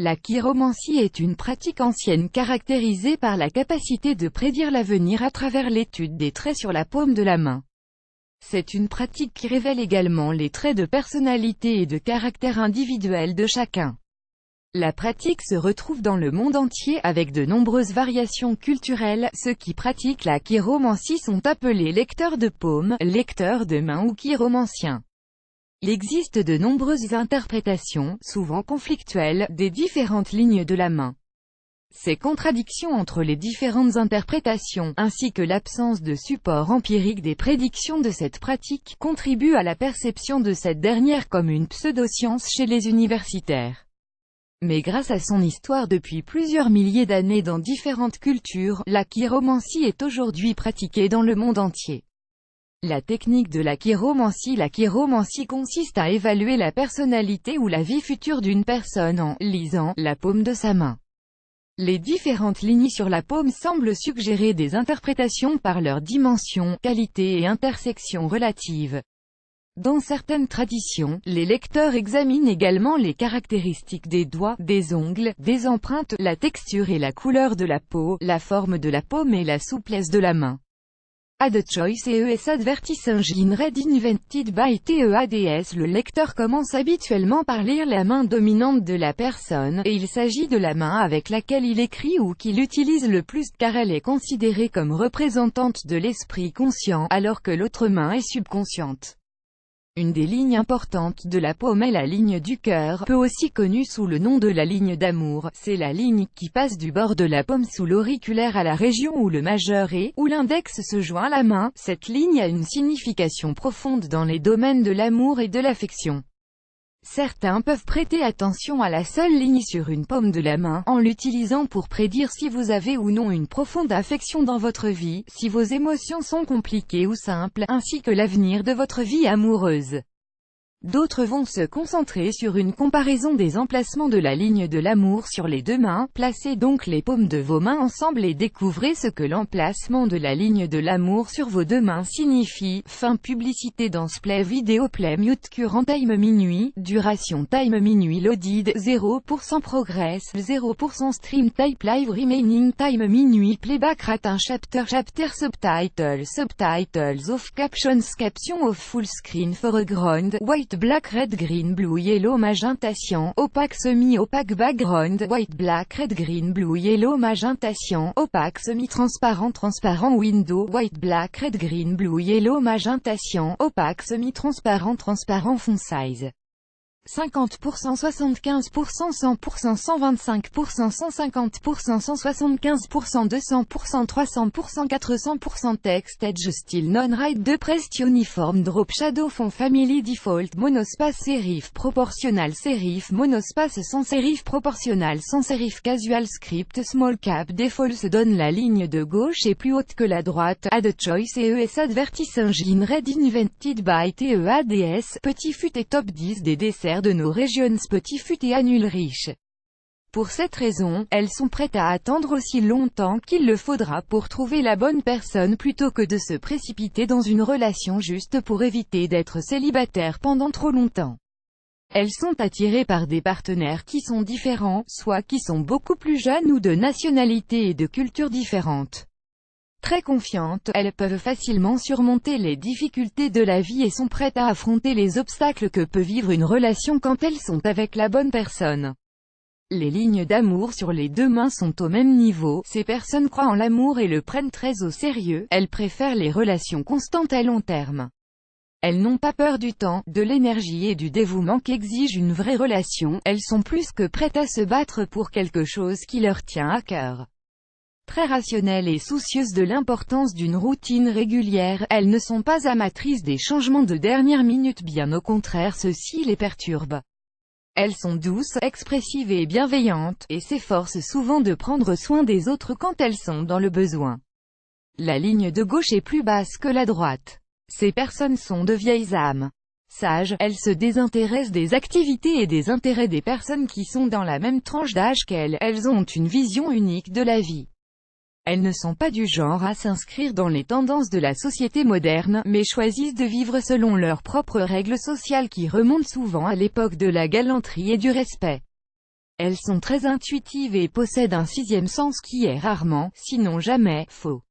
La chiromancie est une pratique ancienne caractérisée par la capacité de prédire l'avenir à travers l'étude des traits sur la paume de la main. C'est une pratique qui révèle également les traits de personnalité et de caractère individuel de chacun. La pratique se retrouve dans le monde entier avec de nombreuses variations culturelles. Ceux qui pratiquent la chiromancie sont appelés lecteurs de paume, lecteurs de main ou chiromanciens. Il existe de nombreuses interprétations, souvent conflictuelles, des différentes lignes de la main. Ces contradictions entre les différentes interprétations, ainsi que l'absence de support empirique des prédictions de cette pratique, contribuent à la perception de cette dernière comme une pseudo-science chez les universitaires. Mais grâce à son histoire depuis plusieurs milliers d'années dans différentes cultures, la chiromancie est aujourd'hui pratiquée dans le monde entier. La technique de la chiromancie consiste à évaluer la personnalité ou la vie future d'une personne en lisant la paume de sa main. Les différentes lignes sur la paume semblent suggérer des interprétations par leurs dimensions, qualités et intersections relatives. Dans certaines traditions, les lecteurs examinent également les caractéristiques des doigts, des ongles, des empreintes, la texture et la couleur de la peau, la forme de la paume et la souplesse de la main. Ad choice ES advertising in read invented by TEADS. Le lecteur commence habituellement par lire la main dominante de la personne, et il s'agit de la main avec laquelle il écrit ou qu'il utilise le plus, car elle est considérée comme représentante de l'esprit conscient, alors que l'autre main est subconsciente. Une des lignes importantes de la paume est la ligne du cœur, peu aussi connue sous le nom de la ligne d'amour. C'est la ligne qui passe du bord de la paume sous l'auriculaire à la région où le majeur et où l'index se joint à la main. Cette ligne a une signification profonde dans les domaines de l'amour et de l'affection. Certains peuvent prêter attention à la seule ligne sur une paume de la main, en l'utilisant pour prédire si vous avez ou non une profonde affection dans votre vie, si vos émotions sont compliquées ou simples, ainsi que l'avenir de votre vie amoureuse. D'autres vont se concentrer sur une comparaison des emplacements de la ligne de l'amour sur les deux mains. Placez donc les paumes de vos mains ensemble et découvrez ce que l'emplacement de la ligne de l'amour sur vos deux mains signifie. Fin publicité dans Play Video Play Mute Current Time minuit, duration Time minuit loaded, 0% progress, 0% stream type live remaining time minuit playback rate un chapter subtitles off captions of full screen foreground, white black red green blue yellow magenta cyan, opaque semi-opaque background, white black red green blue yellow magenta cyan, opaque semi-transparent transparent window, white black red green blue yellow magenta cyan, opaque semi-transparent transparent font size. 50%, 75%, 100%, 125%, 150%, 175%, 200%, 300%, 400%. Text edge style non-right depressed uniform drop shadow font family default monospace serif proportional serif monospace sans serif proportional sans serif casual script small cap default se donne la ligne de gauche est plus haute que la droite. Add choice ES advertising in red invented by TEADS. Petit fut et top 10 des desserts de nos régions Petit fut et Annules riche. Pour cette raison, elles sont prêtes à attendre aussi longtemps qu'il le faudra pour trouver la bonne personne plutôt que de se précipiter dans une relation juste pour éviter d'être célibataire pendant trop longtemps. Elles sont attirées par des partenaires qui sont différents, soit qui sont beaucoup plus jeunes ou de nationalités et de cultures différentes. Très confiantes, elles peuvent facilement surmonter les difficultés de la vie et sont prêtes à affronter les obstacles que peut vivre une relation quand elles sont avec la bonne personne. Les lignes d'amour sur les deux mains sont au même niveau. Ces personnes croient en l'amour et le prennent très au sérieux. Elles préfèrent les relations constantes à long terme. Elles n'ont pas peur du temps, de l'énergie et du dévouement qu'exige une vraie relation. Elles sont plus que prêtes à se battre pour quelque chose qui leur tient à cœur. Très rationnelles et soucieuses de l'importance d'une routine régulière, elles ne sont pas amatrices des changements de dernière minute, bien au contraire, ceux-ci les perturbent. Elles sont douces, expressives et bienveillantes, et s'efforcent souvent de prendre soin des autres quand elles sont dans le besoin. La ligne de gauche est plus basse que la droite. Ces personnes sont de vieilles âmes. Sages, elles se désintéressent des activités et des intérêts des personnes qui sont dans la même tranche d'âge qu'elles. Elles ont une vision unique de la vie. Elles ne sont pas du genre à s'inscrire dans les tendances de la société moderne, mais choisissent de vivre selon leurs propres règles sociales qui remontent souvent à l'époque de la galanterie et du respect. Elles sont très intuitives et possèdent un sixième sens qui est rarement, sinon jamais, faux.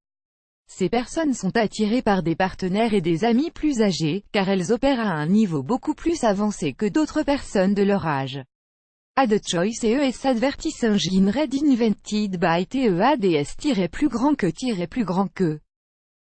Ces personnes sont attirées par des partenaires et des amis plus âgés, car elles opèrent à un niveau beaucoup plus avancé que d'autres personnes de leur âge. Ad choice et ES advertising in red invented by TEADS plus grand que plus grand que.